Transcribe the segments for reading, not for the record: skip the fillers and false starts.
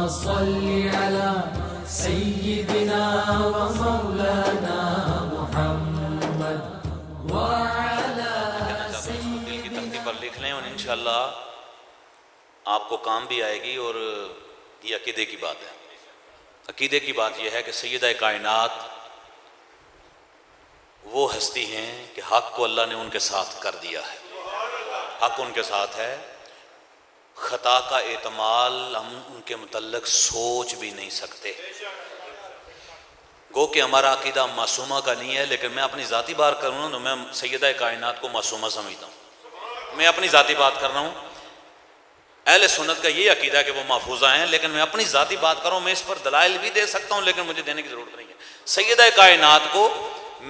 صل على سيدنا ومولانا محمد وعلى دل کی تختی پر لکھ لیں اور انشاءاللہ آپ کو کام بھی آئے گی. اور یہ عقیدے کی بات ہے. عقیدے کی بات یہ ہے کہ سیدہ کائنات وہ ہستی ہیں کہ حق کو اللہ نے ان کے ساتھ کر دیا ہے. حق ان کے ساتھ ہے. خطا کا احتمال ہم ان کے متعلق سوچ بھی نہیں سکتے. گو کہ ہمارا عقیدہ معصومہ کا نہیں ہے، لیکن میں اپنی ذاتی بات کروں تو میں سیدہ کائنات کو معصومہ سمجھتا ہوں. میں اپنی ذاتی بات کر رہا ہوں. اہل سنت کا یہ عقیدہ ہے کہ وہ محفوظہ ہیں، لیکن میں اپنی ذاتی بات کروں. میں اس پر دلائل بھی دے سکتا ہوں، لیکن مجھے دینے کی ضرورت نہیں ہے. سیدہ کائنات کو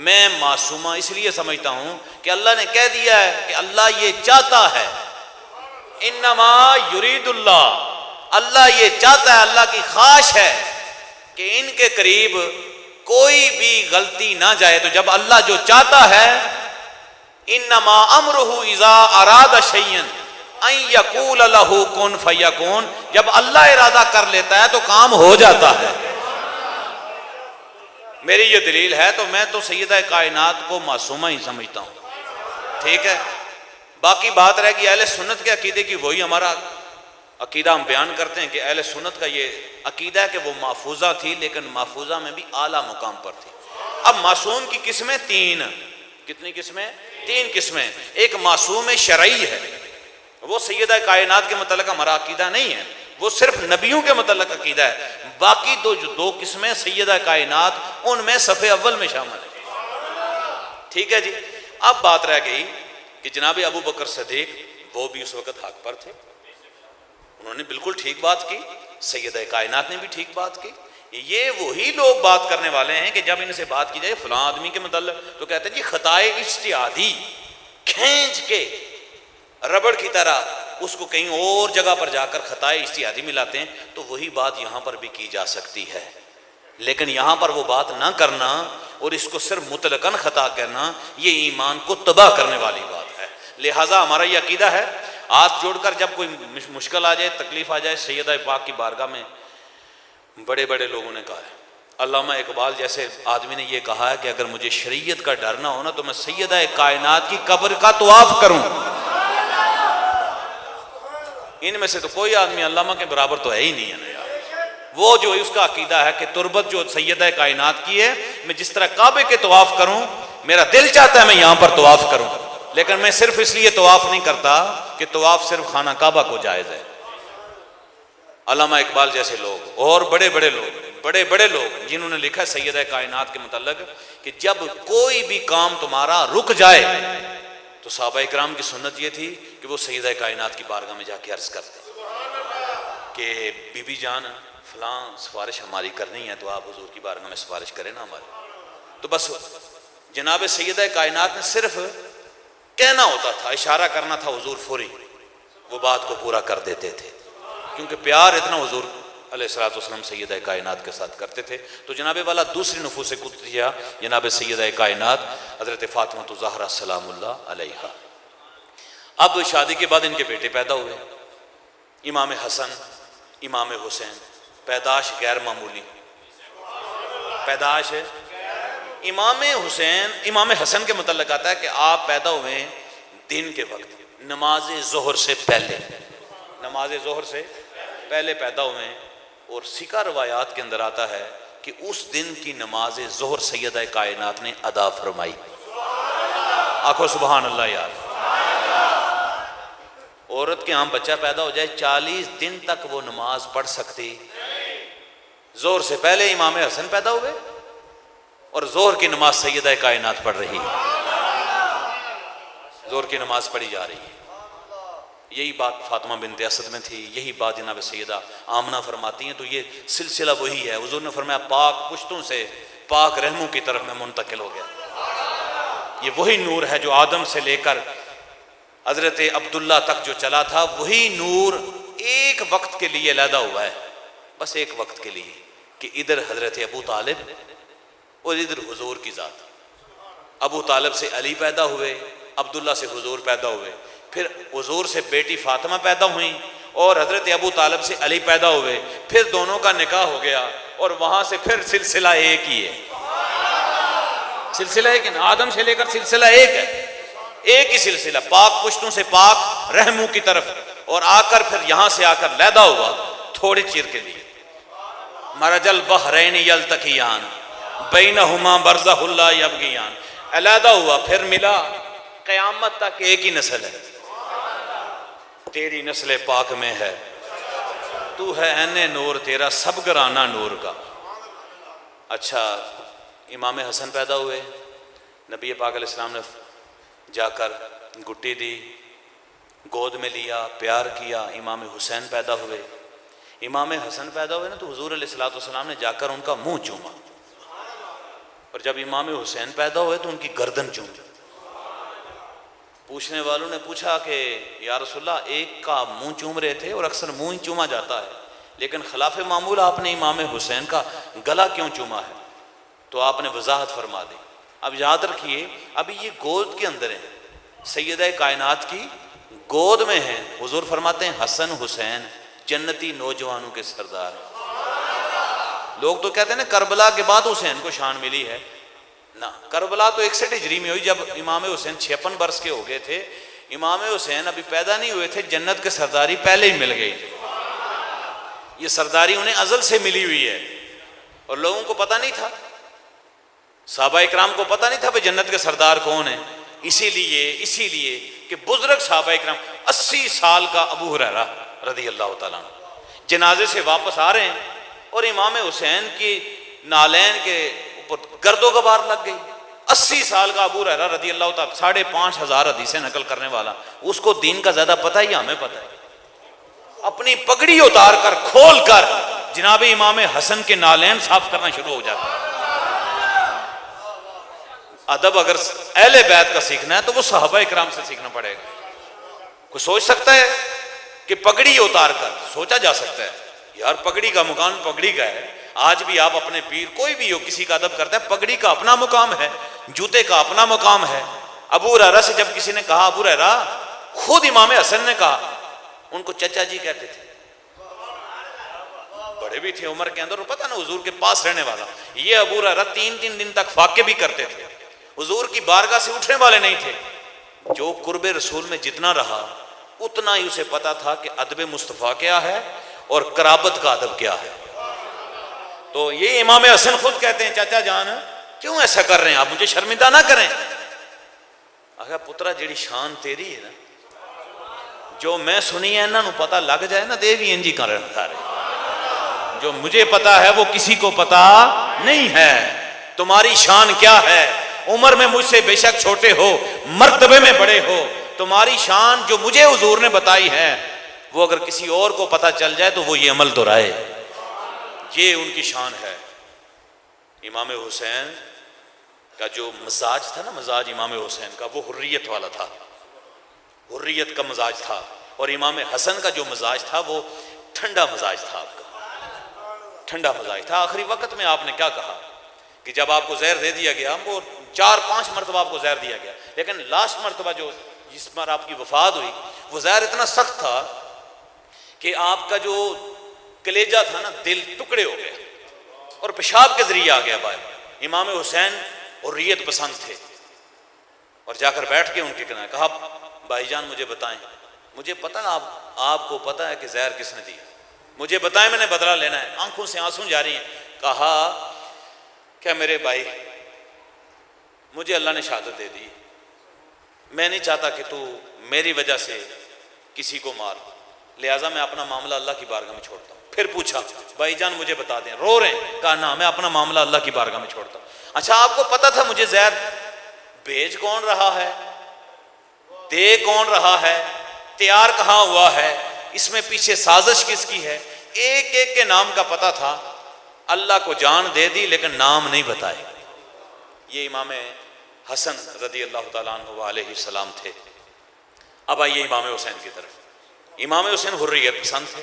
میں معصومہ اس لیے سمجھتا ہوں کہ اللہ نے کہہ دیا ہے کہ اللہ یہ چاہتا ہے، انما یرید اللہ، اللہ یہ چاہتا ہے، اللہ کی خواہش ہے کہ ان کے قریب کوئی بھی غلطی نہ جائے. تو جب اللہ جو چاہتا ہے، انما امرہ اذا اراد شیئا ان یقول لہ کن فیکون، جب اللہ ارادہ کر لیتا ہے تو کام ہو جاتا ہے. میری یہ دلیل ہے. تو میں تو سیدہ کائنات کو معصومہ ہی سمجھتا ہوں. ٹھیک ہے. باقی بات رہ گئی اہل سنت کے عقیدے کی. وہی ہمارا عقیدہ ہم بیان کرتے ہیں کہ اہل سنت کا یہ عقیدہ ہے کہ وہ محفوظہ تھی، لیکن محفوظہ میں بھی اعلیٰ مقام پر تھی. اب معصوم کی قسمیں تین. کتنی قسمیں؟ تین قسمیں. ایک معصوم شرعی ہے، وہ سیدہ کائنات کے متعلق ہمارا عقیدہ نہیں ہے، وہ صرف نبیوں کے متعلق عقیدہ ہے. باقی دو قسمیں سیدہ کائنات ان میں صف اول میں شامل ہے. ٹھیک ہے جی. اب بات رہ گئی کہ جناب ابو بکر صدیق وہ بھی اس وقت حق پر تھے. انہوں نے بالکل ٹھیک بات کی. سیدہ کائنات نے بھی ٹھیک بات کی. یہ وہی لوگ بات کرنے والے ہیں کہ جب ان سے بات کی جائے فلاں آدمی کے متعلق تو کہتے ہیں جی خطائے اجتہادی کھینچ کے ربڑ کی طرح اس کو کہیں اور جگہ پر جا کر خطائے اجتہادی ملاتے ہیں. تو وہی بات یہاں پر بھی کی جا سکتی ہے، لیکن یہاں پر وہ بات نہ کرنا اور اس کو صرف مطلقاً خطا کرنا یہ ایمان کو تباہ کرنے والی بات ہے. لہٰذا ہمارا یہ عقیدہ ہے، ہاتھ جوڑ کر جب کوئی مشکل آ جائے، تکلیف آ جائے، سیدہ پاک کی بارگاہ میں بڑے بڑے لوگوں نے کہا ہے. علامہ اقبال جیسے آدمی نے یہ کہا ہے کہ اگر مجھے شریعت کا ڈر نہ ہونا تو میں سیدہ کائنات کی قبر کا طواف کروں. ان میں سے تو کوئی آدمی علامہ کے برابر تو ہے ہی نہیں ہے. وہ جو اس کا عقیدہ ہے کہ تربت جو سیدہ کائنات کی ہے، میں جس طرح کعبے کے طواف کروں، میرا دل چاہتا ہے میں یہاں پر طواف کروں، لیکن میں صرف اس لیے طواف نہیں کرتا کہ طواف صرف خانہ کعبہ کو جائز ہے. علامہ اقبال جیسے لوگ اور بڑے بڑے لوگ جنہوں نے لکھا سیدہ کائنات کے متعلق کہ جب کوئی بھی کام تمہارا رک جائے تو صحابہ اکرام کی سنت یہ تھی کہ وہ سیدہ کائنات کی بارگاہ میں جا کے عرض کرتے کہ بی بی جان فلاں سفارش ہماری کرنی ہے تو آپ حضور کی بارگاہ میں سفارش کریں نا ہماری. تو بس جناب سیدہ کائنات نے صرف کہنا ہوتا تھا، اشارہ کرنا تھا، حضور فوری وہ بات کو پورا کر دیتے تھے، کیونکہ پیار اتنا حضور علیہ الصلوۃ والسلام سیدہ کائنات کے ساتھ کرتے تھے. تو جناب والا دوسری نفوس قدسیہ جناب سیدہ کائنات حضرت فاطمہ الزہرا سلام اللہ علیہا. اب شادی کے بعد ان کے بیٹے پیدا ہوئے، امام حسن، امام حسین. پیدائش غیر معمولی پیدائش ہے. امام حسن کے متعلق آتا ہے کہ آپ پیدا ہوئے دن کے وقت نماز ظہر سے پہلے، نماز ظہر سے پہلے پیدا ہوئے. اور سکہ روایات کے اندر آتا ہے کہ اس دن کی نماز ظہر سیدہ کائنات نے ادا فرمائی. آخو سبحان اللہ یار. عورت کے ہاں بچہ پیدا ہو جائے 40 دن تک وہ نماز پڑھ سکتی. ظہر سے پہلے امام حسن پیدا ہوئے اور ظہر کی نماز سیدہ کائنات پڑھ رہی ہے، ظہر کی نماز پڑھی جا رہی ہے. یہی بات فاطمہ بنت اسد میں تھی، یہی بات جناب سیدہ آمنہ فرماتی ہیں. تو یہ سلسلہ وہی ہے. حضور نے فرمایا پاک پشتوں سے پاک رحموں کی طرف میں منتقل ہو گیا. یہ وہی نور ہے جو آدم سے لے کر حضرت عبداللہ تک جو چلا تھا، وہی نور ایک وقت کے لیے علیحدہ ہوا ہے، بس ایک وقت کے لیے، کہ ادھر حضرت ابو طالب اور ادھر حضور کی ذات. ابو طالب سے علی پیدا ہوئے، عبداللہ سے حضور پیدا ہوئے، پھر حضور سے بیٹی فاطمہ پیدا ہوئیں، اور حضرت ابو طالب سے علی پیدا ہوئے، پھر دونوں کا نکاح ہو گیا، اور وہاں سے پھر سلسلہ ایک ہی ہے، سلسلہ ایک ہے نا، آدم سے لے کر سلسلہ ایک ہے، ایک ہی سلسلہ، پاک پشتوں سے پاک رحموں کی طرف، اور آ کر پھر یہاں سے آ کر لیدا ہوا تھوڑے چیر کے لیے، مرج البحرین یلتقیان بینہما برزخ لا یبغیان، علیحدہ ہوا پھر ملا، قیامت تک ایک ہی نسل ہے، تیری نسل پاک میں ہے، تو ہے عین نور تیرا سب گرانہ نور کا۔ اچھا، امام حسن پیدا ہوئے، نبی پاک علیہ السلام نے جا کر گٹی دی، گود میں لیا، پیار کیا، امام حسین پیدا ہوئے، امام حسن پیدا ہوئے نا تو حضور علیہ الصلوۃ والسلام نے جا کر ان کا منہ چوما، اور جب امام حسین پیدا ہوئے تو ان کی گردن چومی۔ پوچھنے والوں نے پوچھا کہ یا رسول اللہ ایک کا منہ چوم رہے تھے، اور اکثر منہ ہی چوما جاتا ہے، لیکن خلاف معمول آپ نے امام حسین کا گلا کیوں چوما ہے؟ تو آپ نے وضاحت فرما دی۔ اب یاد رکھیے، ابھی یہ گود کے اندر ہیں، سیدہ کائنات کی گود میں ہیں، حضور فرماتے ہیں حسن حسین جنتی نوجوانوں کے سردار ہیں۔ لوگ تو کہتے ہیں نا کربلا کے بعد حسین کو شان ملی ہے، نہ، کربلا تو 61 ہجری میں ہوئی، جب امام حسین 56 برس کے ہو گئے تھے، امام حسین ابھی پیدا نہیں ہوئے تھے، جنت کے سرداری پہلے ہی مل گئی تھی، یہ سرداری انہیں ازل سے ملی ہوئی ہے، اور لوگوں کو پتہ نہیں تھا، صحابہ اکرام کو پتہ نہیں تھا کہ جنت کے سردار کون ہیں، اسی لیے کہ بزرگ صحابہ اکرام، 80 سال کا ابو ہریرہ رضی اللہ تعالیٰ عنہ جنازے سے واپس آ رہے ہیں، اور امام حسین کی نالین کے اوپر گرد و غبار لگ گئی، 80 سال کا ابو ہریرہ رضی اللہ تعالیٰ 5,500 حدیثیں نقل کرنے والا، اس کو دین کا زیادہ پتہ ہی ہمیں پتہ ہے، اپنی پگڑی اتار کر کھول کر جناب امام حسن کے نالین صاف کرنا شروع ہو جاتا ہے۔ ادب اگر اہل بیت کا سیکھنا ہے تو وہ صحابہ اکرام سے سیکھنا پڑے گا۔ کوئی سوچ سکتا ہے کہ پگڑی اتار کر، سوچا جا سکتا ہے یار پگڑی کا مقام پگڑی کا ہے، آج بھی آپ اپنے پیر کوئی بھی ہو کسی کا ادب کرتا ہے، پگڑی کا اپنا مقام ہے، جوتے کا اپنا مقام ہے۔ ابو ہریرہ سے جب کسی نے کہا، ابو ہریرہ، خود امام حسن نے کہا، ان کو چچا جی کہتے تھے، بڑے بھی تھے عمر کے اندر، اور پتہ نا حضور کے پاس رہنے والا، یہ ابو ہریرہ 3 دن تک فاقے بھی کرتے تھے، حضور کی بارگاہ سے اٹھنے والے نہیں تھے۔ جو قرب رسول میں جتنا رہا اتنا ہی اسے پتا تھا کہ ادب مصطفیٰ کیا ہے اور قرابت کا ادب کیا ہے۔ تو یہ امام حسن خود کہتے ہیں، چاچا جان کیوں ایسا کر رہے ہیں آپ، مجھے شرمندہ نہ کریں۔ اگر پترا جیڑی شان تیری ہے نا، جو میں سنی ہے انہوں پتہ لگ جائے نا، دے بھی انجی کرن سارے، جو مجھے پتا ہے وہ کسی کو پتا نہیں ہے۔ تمہاری شان کیا ہے؟ عمر میں مجھ سے بے شک چھوٹے ہو، مرتبے میں بڑے ہو، تمہاری شان جو مجھے حضور نے بتائی ہے وہ اگر کسی اور کو پتہ چل جائے تو وہ یہ عمل دہرائے، یہ ان کی شان ہے۔ امام حسین کا جو مزاج تھا نا، مزاج امام حسین کا وہ حریت والا تھا، حریت کا مزاج تھا، اور امام حسن کا جو مزاج تھا وہ ٹھنڈا مزاج تھا، آپ کا ٹھنڈا مزاج تھا۔ آخری وقت میں آپ نے کیا کہا کہ جب آپ کو زہر دے دیا گیا، وہ 4-5 مرتبہ آپ کو زہر دیا گیا، لیکن لاسٹ مرتبہ جو جس پر آپ کی وفات ہوئی وہ زہر اتنا سخت تھا کہ آپ کا جو کلیجہ تھا نا، دل ٹکڑے ہو گئے اور پیشاب کے ذریعے آ گیا باہر۔ امام حسین حریت پسند تھے، اور جا کر بیٹھ کے ان کے کنارے کہا، بھائی جان مجھے بتائیں، مجھے پتہ نا آپ کو پتہ ہے کہ زہر کس نے دیا، مجھے بتائیں، میں نے بدلہ لینا ہے۔ آنکھوں سے آنسو جاری ہیں۔ کہا کیا میرے بھائی، مجھے اللہ نے شہادت دے دی، میں نہیں چاہتا کہ تو میری وجہ سے کسی کو مار، لہٰذا میں اپنا معاملہ اللہ کی بارگاہ میں چھوڑتا ہوں۔ پھر پوچھا، بھائی جان مجھے بتا دیں، رو رہے ہیں۔ کہا نا، میں اپنا معاملہ اللہ کی بارگاہ میں چھوڑتا ہوں۔ اچھا، آپ کو پتا تھا مجھے زہر بھیج کون رہا ہے، دے کون رہا ہے، تیار کہاں ہوا ہے، اس میں پیچھے سازش کس کی ہے، ایک ایک کے نام کا پتا تھا۔ اللہ کو جان دے دی لیکن نام نہیں بتائے۔ یہ امام حسن رضی اللہ تعالیٰ عنہ علیہ السلام تھے۔ اب آئیے امام حسین کی طرف۔ امام حسین حریت پسند تھے،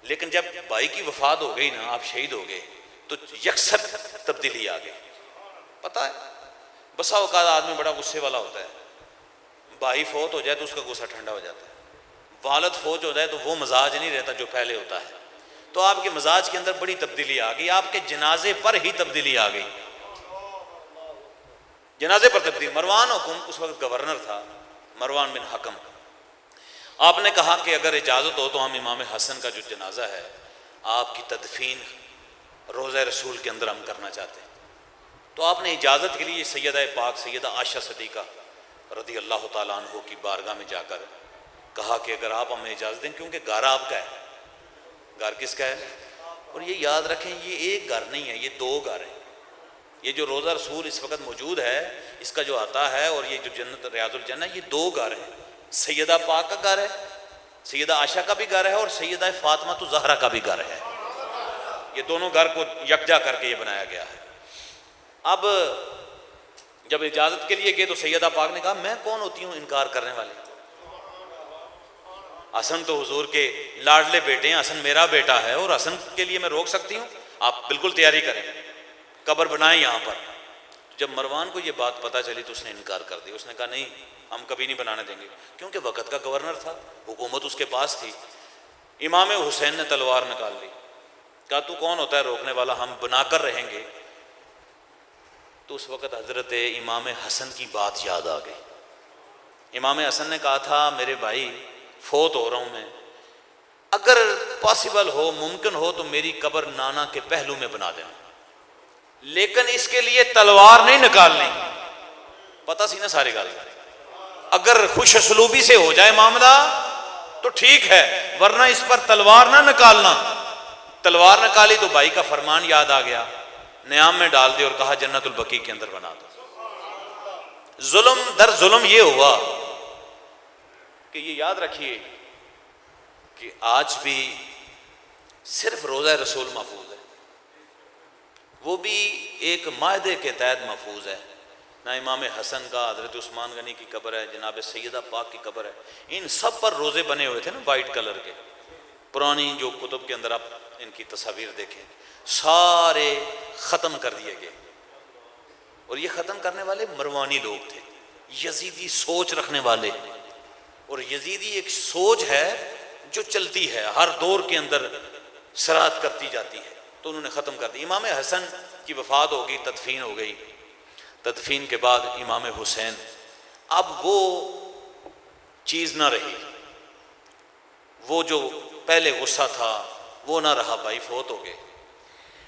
لیکن جب بھائی کی وفات ہو گئی نا، آپ شہید ہو گئے، تو یکسر تبدیلی آ گئی۔ پتہ ہے بسا اوقات آدمی بڑا غصے والا ہوتا ہے، بھائی فوت ہو جائے تو اس کا غصہ ٹھنڈا ہو جاتا ہے، والد فوت ہو جائے تو وہ مزاج نہیں رہتا جو پہلے ہوتا ہے. تو آپ کے مزاج کے اندر بڑی تبدیلی آ گئی, آپ کے جنازے پر ہی تبدیلی آ گئی, جنازے پر تبدیلی. مروان حکم اس وقت گورنر تھا, مروان بن حکم. آپ نے کہا کہ اگر اجازت ہو تو ہم امام حسن کا جو جنازہ ہے آپ کی تدفین روضہ رسول کے اندر ہم کرنا چاہتے ہیں. تو آپ نے اجازت کے لیے سیدہ پاک سیدہ عائشہ صدیقہ رضی اللہ تعالیٰ عنہ کی بارگاہ میں جا کر کہا کہ اگر آپ ہمیں اجازت دیں, کیونکہ گھر آپ کا ہے. گھر کس کا ہے؟ اور یہ یاد رکھیں یہ ایک گھر نہیں ہے, یہ دو گھر ہیں. یہ جو روضہ رسول اس وقت موجود ہے اس کا جو آتا ہے اور یہ جو جنت ریاض الجنہ, یہ دو گھر ہیں. سیدہ پاک کا گھر ہے, سیدہ عائشہ کا بھی گھر ہے, اور سیدہ فاطمہ الزہرا کا بھی گھر ہے. یہ دونوں گھر کو یکجا کر کے یہ بنایا گیا ہے. اب جب اجازت کے لیے گئے تو سیدہ پاک نے کہا میں کون ہوتی ہوں انکار کرنے والے, حسن تو حضور کے لاڈلے بیٹے ہیں, حسن میرا بیٹا ہے, اور حسن کے لیے میں روک سکتی ہوں؟ آپ بالکل تیاری کریں, قبر بنائیں یہاں پر. جب مروان کو یہ بات پتہ چلی تو اس نے انکار کر دیا. اس نے کہا نہیں, ہم کبھی نہیں بنانے دیں گے, کیونکہ وقت کا گورنر تھا, حکومت اس کے پاس تھی. امام حسین نے تلوار نکال لی, کہا تو کون ہوتا ہے روکنے والا, ہم بنا کر رہیں گے. تو اس وقت حضرت امام حسن کی بات یاد آ گئی. امام حسن نے کہا تھا میرے بھائی فوت ہو رہا ہوں میں, اگر پاسبل ہو ممکن ہو تو میری قبر نانا کے پہلو میں بنا دینا, لیکن اس کے لیے تلوار نہیں نکالنی. پتہ سی نا ساری گل, اگر خوش اسلوبی سے ہو جائے معاملہ تو ٹھیک ہے, ورنہ اس پر تلوار نہ نکالنا. تلوار نکالی تو بھائی کا فرمان یاد آ گیا, نیام میں ڈال دے اور کہا جنت البقیع کے اندر بنا دو. ظلم در ظلم یہ ہوا کہ یہ یاد رکھیے کہ آج بھی صرف روضہ رسول محفوظ ہے, وہ بھی ایک معاہدے کے تحت محفوظ ہے. نہ امام حسن کا, حضرت عثمان غنی کی قبر ہے, جناب سیدہ پاک کی قبر ہے, ان سب پر روزے بنے ہوئے تھے نا وائٹ کلر کے. پرانی جو کتب کے اندر آپ ان کی تصاویر دیکھیں, سارے ختم کر دیے گئے. اور یہ ختم کرنے والے مروانی لوگ تھے, یزیدی سوچ رکھنے والے. اور یزیدی ایک سوچ ہے جو چلتی ہے, ہر دور کے اندر سرات کرتی جاتی ہے, تو انہوں نے ختم کر دی. امام حسن کی وفات ہو گئی, تدفین ہو گئی. تدفین کے بعد امام حسین, اب وہ چیز نہ رہی, وہ جو پہلے غصہ تھا وہ نہ رہا. بھائی فوت ہو گئے,